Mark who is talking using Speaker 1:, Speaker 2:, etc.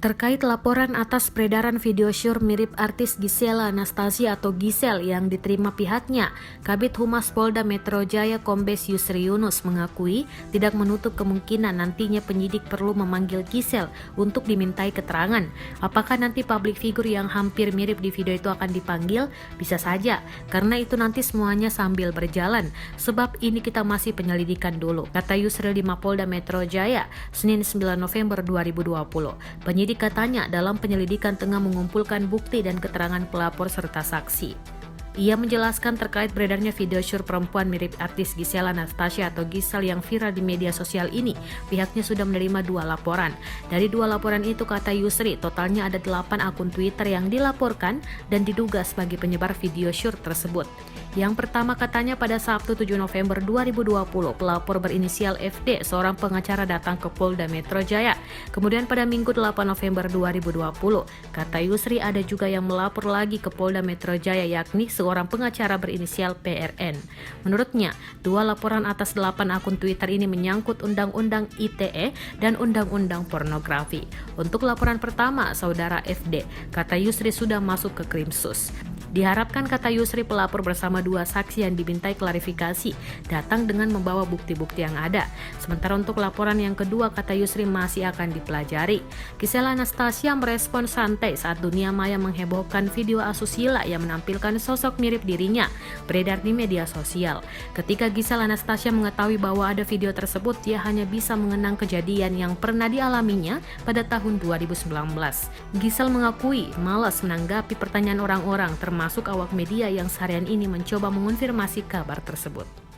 Speaker 1: Terkait laporan atas peredaran video syur mirip artis Gisela Anastasia atau Gisel yang diterima pihaknya, Kabid Humas Polda Metro Jaya Kombes Yusri Yunus mengakui tidak menutup kemungkinan nantinya penyidik perlu memanggil Gisel untuk dimintai keterangan. Apakah nanti publik figur yang hampir mirip di video itu akan dipanggil? Bisa saja, karena itu nanti semuanya sambil berjalan, sebab ini kita masih penyelidikan dulu, kata Yusril di Mapolda Metro Jaya, Senin 9 November 2020. Penyidik katanya dalam penyelidikan tengah mengumpulkan bukti dan keterangan pelapor serta saksi. Ia menjelaskan terkait beredarnya video syur perempuan mirip artis Gisela Anastasia atau Gisel yang viral di media sosial ini, pihaknya sudah menerima 2 laporan. Dari 2 laporan itu, kata Yusri, totalnya ada 8 akun Twitter yang dilaporkan dan diduga sebagai penyebar video syur tersebut. Yang pertama, katanya pada Sabtu 7 November 2020, pelapor berinisial FD, seorang pengacara, datang ke Polda Metro Jaya. Kemudian pada Minggu 8 November 2020, kata Yusri, ada juga yang melapor lagi ke Polda Metro Jaya, yakni seorang pengacara berinisial PRN. Menurutnya, 2 laporan atas 8 akun Twitter ini menyangkut Undang-Undang ITE dan Undang-Undang Pornografi. Untuk laporan pertama, saudara FD, kata Yusri, sudah masuk ke Krimsus. Diharapkan, kata Yusri, pelapor bersama 2 saksi yang dimintai klarifikasi datang dengan membawa bukti-bukti yang ada. Sementara untuk laporan yang kedua, kata Yusri, masih akan dipelajari. Gisela Anastasia merespon santai saat dunia maya menghebohkan video asusila yang menampilkan sosok mirip dirinya beredar di media sosial. Ketika Gisela Anastasia mengetahui bahwa ada video tersebut, dia hanya bisa mengenang kejadian yang pernah dialaminya pada tahun 2019. Gisel mengakui malas menanggapi pertanyaan orang-orang, termasuk awak media yang seharian ini mencoba mengonfirmasi kabar tersebut.